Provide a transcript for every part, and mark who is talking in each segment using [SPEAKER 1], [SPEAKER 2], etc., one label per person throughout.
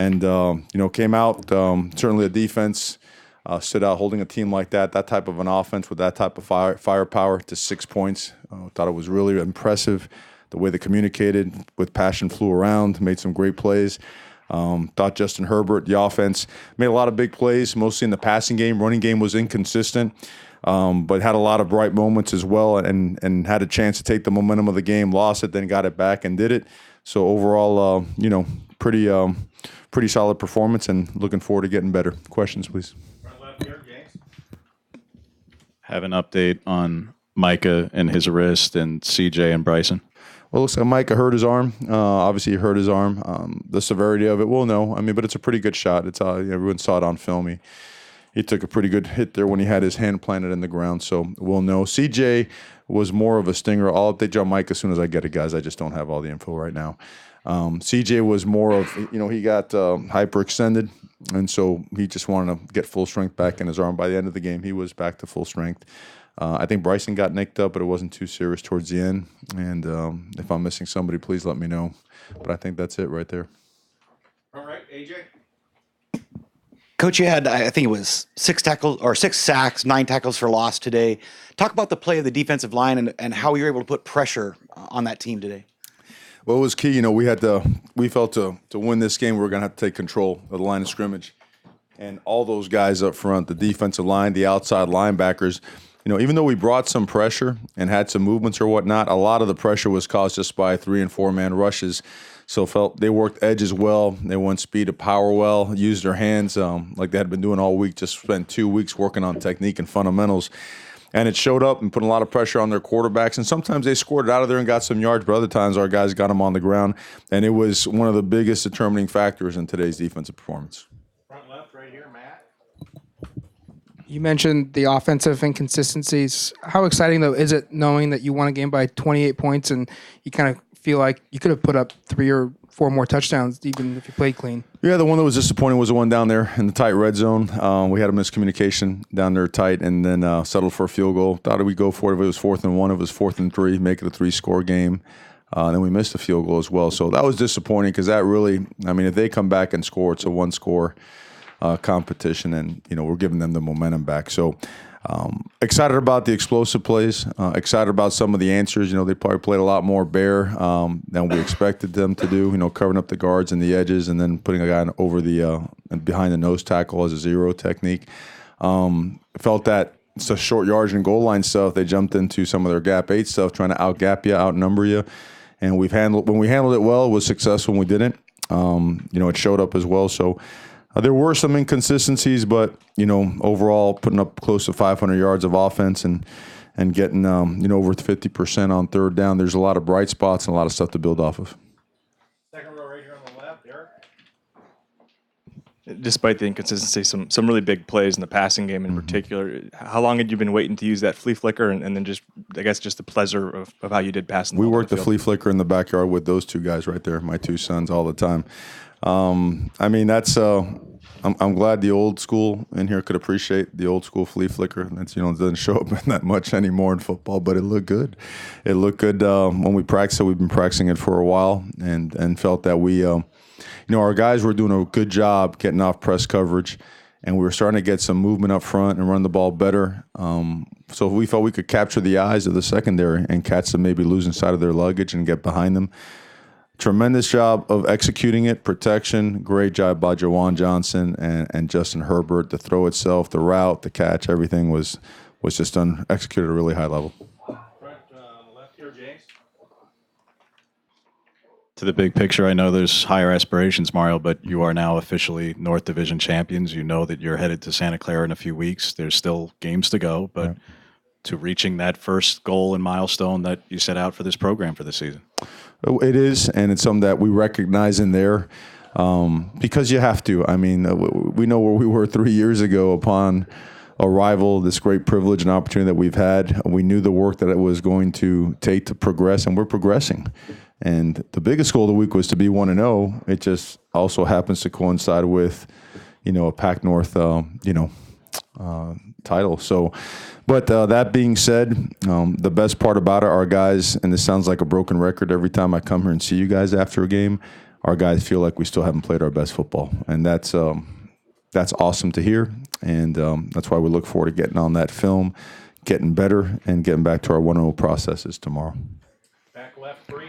[SPEAKER 1] and came out. Certainly, a defense stood out, holding a team like that type of an offense with that type of firepower to 6 points. Thought it was really impressive the way they communicated with passion, flew around, made some great plays. Thought Justin Herbert, the offense, made a lot of big plays, mostly in the passing game. Running game was inconsistent, but had a lot of bright moments as well, and had a chance to take the momentum of the game, lost it, then got it back and did it. So overall, pretty solid performance, and looking forward to getting better. Questions, please.
[SPEAKER 2] Front left here, James.
[SPEAKER 3] Have an update on Micah and his wrist, and CJ and Bryson.
[SPEAKER 1] Well, it looks like Micah hurt his arm. Obviously, he hurt his arm. The severity of it, we'll know. I mean, but it's a pretty good shot. It's everyone saw it on film. He took a pretty good hit there when he had his hand planted in the ground, so we'll know. CJ was more of a stinger. I'll update you on Mike as soon as I get it, guys. I just don't have all the info right now. CJ was more of, he got hyperextended, and so he just wanted to get full strength back in his arm. By the end of the game, he was back to full strength. I think Bryson got nicked up, but it wasn't too serious towards the end. And if I'm missing somebody, please let me know. But I think that's it right there.
[SPEAKER 2] All right, AJ.
[SPEAKER 4] Coach, you had, I think it was 6 sacks, 9 tackles for loss today. Talk about the play of the defensive line and how you were able to put pressure on that team today.
[SPEAKER 1] Well, it was key. We felt to win this game, we were going to have to take control of the line of scrimmage. And all those guys up front, the defensive line, the outside linebackers, even though we brought some pressure and had some movements or whatnot, a lot of the pressure was caused just by 3- and 4-man rushes. So felt they worked edges well. They went speed to power well, used their hands like they had been doing all week, just spent 2 weeks working on technique and fundamentals. And it showed up and put a lot of pressure on their quarterbacks. And sometimes they scored it out of there and got some yards, but other times our guys got them on the ground. And it was one of the biggest determining factors in today's defensive performance.
[SPEAKER 2] Front left right here, Matt.
[SPEAKER 5] You mentioned the offensive inconsistencies. How exciting, though, is it knowing that you won a game by 28 points and you kind of feel like you could have put up 3 or 4 more touchdowns even if you played clean? Yeah,
[SPEAKER 1] the one that was disappointing was the one down there in the tight red zone. We had a miscommunication down there tight and then settled for a field goal. Thought we'd go for it if it was 4th and 1. If it was 4th and 3, make it a 3-score game. Then we missed a field goal as well. So that was disappointing because that really, if they come back and score, it's a 1-score competition, and we're giving them the momentum back. So excited about the explosive plays, excited about some of the answers. They probably played a lot more bare than we expected them to do, covering up the guards and the edges and then putting a guy over the behind the nose tackle as a zero technique. Felt that it's a short yardage and goal line stuff. They jumped into some of their gap 8 stuff, trying to out-gap you, outnumber you. And when we handled it well, it was successful. When we didn't, it showed up as well. So there were some inconsistencies, but, overall putting up close to 500 yards of offense and getting, over 50% on 3rd down. There's a lot of bright spots and a lot of stuff to build off of.
[SPEAKER 2] Second row right here on the left, Eric.
[SPEAKER 6] Despite the inconsistency, some really big plays in the passing game in particular. How long had you been waiting to use that Flea-flicker and then just the pleasure of how you did passing?
[SPEAKER 1] We worked the Flea-flicker in the backyard with those 2 guys right there, my 2 sons, all the time. That's I'm glad the old school in here could appreciate the old school Flea-flicker. That's it doesn't show up that much anymore in football, but it looked good. It looked good when we practiced it. We've been practicing it for a while and felt that we our guys were doing a good job getting off press coverage, and we were starting to get some movement up front and run the ball better. So we felt we could capture the eyes of the secondary and catch them maybe losing sight of their luggage and get behind them. Tremendous job of executing it, protection, great job by Jawan Johnson and Justin Herbert. The throw itself, the route, the catch, everything was just done, executed at a really high level.
[SPEAKER 2] Front left here, James.
[SPEAKER 3] To the big picture, I know there's higher aspirations, Mario, but you are now officially North Division champions. You know that you're headed to Santa Clara in a few weeks. There's still games to go, but to reaching that first goal and milestone that you set out for this program for this season.
[SPEAKER 1] It is, and it's something that we recognize in there because you have to. We know where we were 3 years ago upon arrival, this great privilege and opportunity that we've had. We knew the work that it was going to take to progress, and we're progressing. And the biggest goal of the week was to be 1-0. It just also happens to coincide with, a Pac North, title. So, but that being said, the best part about it, our guys, and this sounds like a broken record every time I come here and see you guys after a game, our guys feel like we still haven't played our best football, and that's awesome to hear, and that's why we look forward to getting on that film, getting better, and getting back to our 1-0 processes tomorrow.
[SPEAKER 2] Back left 3.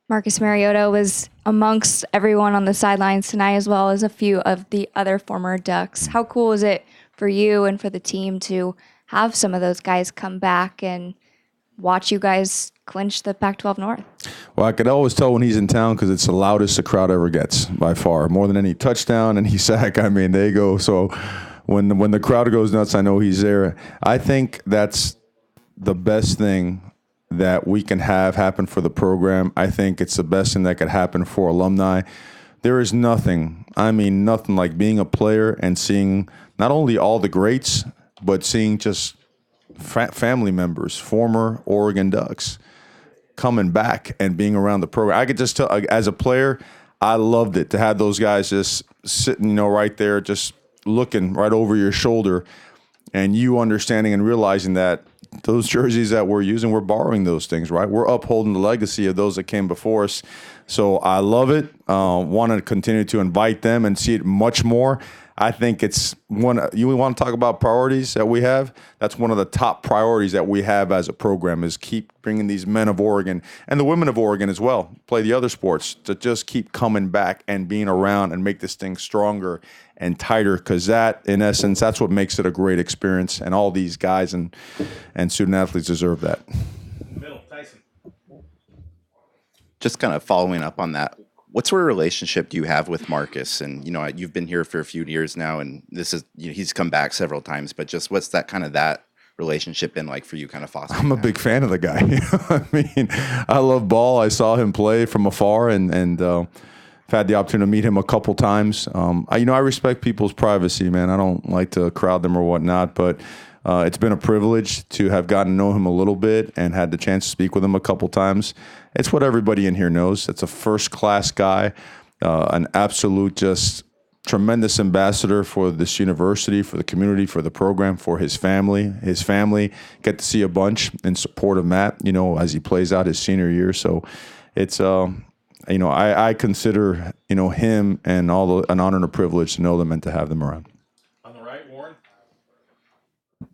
[SPEAKER 7] Marcus Mariota was amongst everyone on the sidelines tonight, as well as a few of the other former Ducks. How cool is it for you and for the team to have some of those guys come back and watch you guys clinch the Pac-12 North?
[SPEAKER 1] Well, I could always tell when he's in town because it's the loudest the crowd ever gets by far, more than any touchdown, any sack. I mean, they go. So when the crowd goes nuts, I know he's there. I think that's the best thing that we can have happen for the program. I think it's the best thing that could happen for alumni. There is nothing, I mean nothing like being a player and seeing not only all the greats, but seeing just family members, former Oregon Ducks, coming back and being around the program. I could just tell, as a player, I loved it to have those guys just sitting, right there, just looking right over your shoulder, and you understanding and realizing that those jerseys that we're using, we're borrowing those things, right? We're upholding the legacy of those that came before us. So I love it. Want to continue to invite them and see it much more. I think it's you want to talk about priorities that we have? That's one of the top priorities that we have as a program is keep bringing these men of Oregon and the women of Oregon as well, play the other sports, to just keep coming back and being around and make this thing stronger and tighter, because that, in essence, that's what makes it a great experience, and all these guys and student athletes deserve that.
[SPEAKER 2] Middle, Tyson.
[SPEAKER 8] Just kind of following up on that, what sort of relationship do you have with Marcus? And, you've been here for a few years now, and this is, he's come back several times, but just what's that relationship been like for you, kind of fostering?
[SPEAKER 1] I'm a big fan of the guy. I mean, I love ball. I saw him play from afar, and I've had the opportunity to meet him a couple times. I respect people's privacy, man. I don't like to crowd them or whatnot, but it's been a privilege to have gotten to know him a little bit and had the chance to speak with him a couple times. It's what everybody in here knows. It's a first-class guy, an absolute just tremendous ambassador for this university, for the community, for the program, for his family. His family get to see a bunch in support of Matt, as he plays out his senior year. So it's I consider him and an honor and a privilege to know them and to have them around.
[SPEAKER 2] On the right, Warren.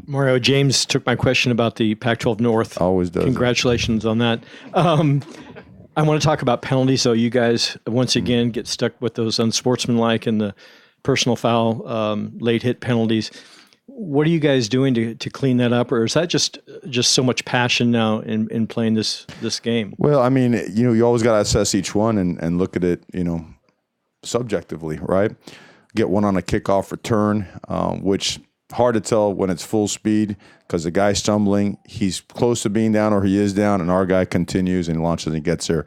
[SPEAKER 9] Mario, James took my question about the Pac-12 North.
[SPEAKER 1] Always does.
[SPEAKER 9] Congratulations on that. I want to talk about penalties, though. You guys, once again, get stuck with those unsportsmanlike and the personal foul, late hit penalties. What are you guys doing to clean that up, or is that just so much passion now in playing this game?
[SPEAKER 1] Well, I mean, you always got to assess each one and look at it, subjectively, right? Get one on a kickoff return, which hard to tell when it's full speed because the guy's stumbling. He's close to being down or he is down, and our guy continues and launches and gets there.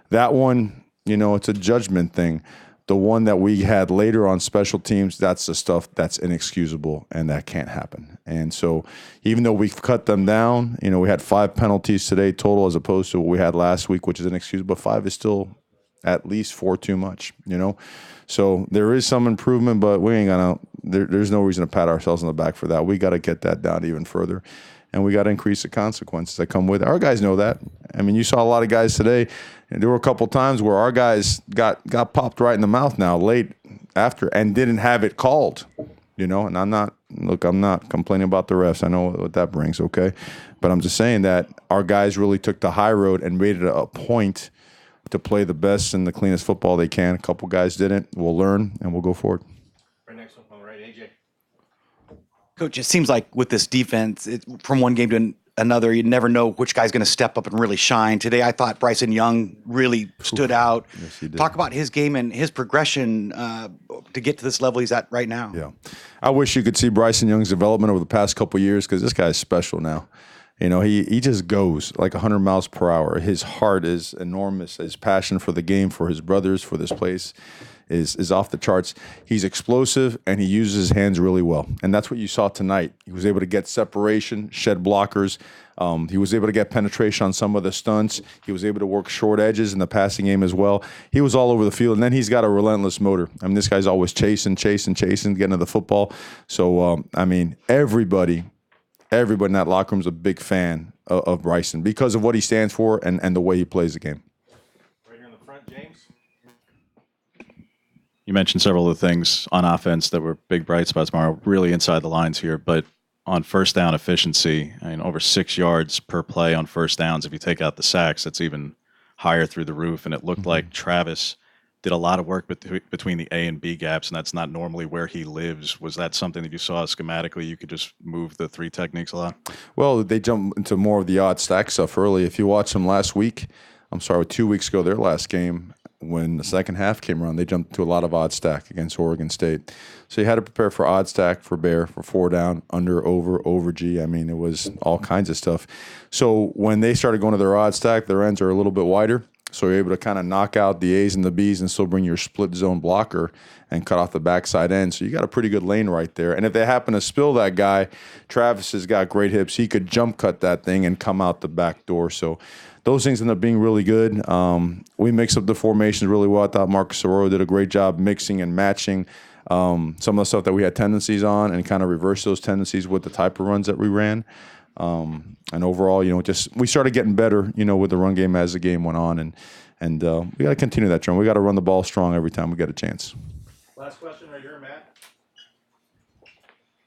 [SPEAKER 1] That one, it's a judgment thing. The one that we had later on special teams, that's the stuff that's inexcusable and that can't happen. And so even though we've cut them down, we had 5 penalties today total as opposed to what we had last week, which is inexcusable, but 5 is still at least 4 too much, So there is some improvement, but we ain't gonna, there's no reason to pat ourselves on the back for that. We got to get that down even further. And we got to increase the consequences that come with it. Our guys know that. I mean, you saw a lot of guys today, and there were a couple times where our guys got popped right in the mouth now late after and didn't have it called, And I'm not complaining about the refs. I know what that brings, okay? But I'm just saying that our guys really took the high road and made it a point to play the best and the cleanest football they can. A couple guys didn't. We'll learn, and we'll go forward.
[SPEAKER 2] Right next one on the right, AJ.
[SPEAKER 4] Coach, it seems like with this defense, from one game to another, you never know which guy's going to step up and really shine. Today, I thought Bryson Young really stood out.
[SPEAKER 1] Yes, he did.
[SPEAKER 4] Talk about his game and his progression to get to this level he's at right now.
[SPEAKER 1] Yeah. I wish you could see Bryson Young's development over the past couple of years because this guy's special now. He just goes like 100 miles per hour. His heart is enormous. His passion for the game, for his brothers, for this place is off the charts. He's explosive, and he uses his hands really well. And that's what you saw tonight. He was able to get separation, shed blockers. He was able to get penetration on some of the stunts. He was able to work short edges in the passing game as well. He was all over the field. And then he's got a relentless motor. I mean, this guy's always chasing, getting to the football. So, everybody in that locker room is a big fan of Bryson because of what he stands for and the way he plays the game.
[SPEAKER 2] Right here in the
[SPEAKER 3] You mentioned several of the things on offense that were big bright spots, Mario, really inside the lines here. But on first down efficiency, I mean, over 6 yards per play on first downs. If you take out the sacks, that's even higher through the roof. And it looked like Travis did a lot of work between the A and B gaps, and that's not normally where he lives. Was that something that you saw schematically? You could just move the three techniques a lot?
[SPEAKER 1] Well, they jump into more of the odd stack stuff early. If you watch them last week, 2 weeks ago, their last game, when the second half came around, they jumped to a lot of odd stack against Oregon State. So you had to prepare for odd stack, for bear, for 4 down, under, over G. I mean, it was all kinds of stuff. So when they started going to their odd stack, their ends are a little bit wider. So you're able to kind of knock out the A's and the B's and still bring your split zone blocker and cut off the backside end. So you got a pretty good lane right there. And if they happen to spill that guy, Travis has got great hips. He could jump cut that thing and come out the back door. So those things end up being really good. We mix up the formations really well. I thought Marcus Arroyo did a great job mixing and matching some of the stuff that we had tendencies on and kind of reverse those tendencies with the type of runs that we ran. And overall, we started getting better, with the run game as the game went on, and we got to continue that trend. We got to run the ball strong every time we get a chance.
[SPEAKER 2] Last question right here, Matt.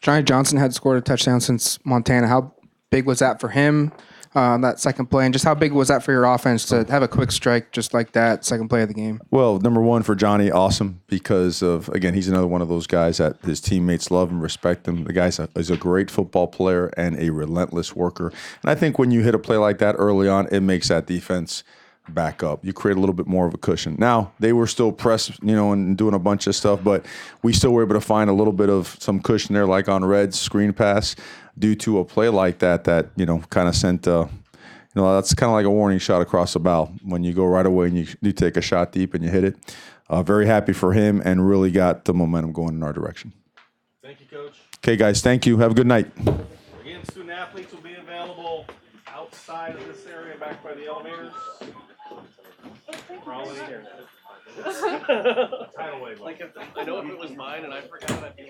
[SPEAKER 5] Johnny Johnson had scored a touchdown since Montana. How big was that for him, that second play? And just how big was that for your offense to have a quick strike just like that, second play of the game?
[SPEAKER 1] Well, number one for Johnny, awesome, because of, again, he's another one of those guys that his teammates love and respect him. The guy is a great football player and a relentless worker. And I think when you hit a play like that early on, it makes that defense back up. You create a little bit more of a cushion. Now, they were still pressed, and doing a bunch of stuff, but we still were able to find a little bit of some cushion there, like on Red's screen pass, due to a play like that, kind of sent, that's kind of like a warning shot across the bow when you go right away and you take a shot deep and you hit it. Very happy for him and really got the momentum going in our direction.
[SPEAKER 2] Thank you, Coach.
[SPEAKER 1] Okay, guys, thank you. Have a good night.
[SPEAKER 2] Again, student athletes will be available outside of this area back by the elevators. Probably. Tidal wave.
[SPEAKER 10] I know if it was mine and I forgot, I'd be like,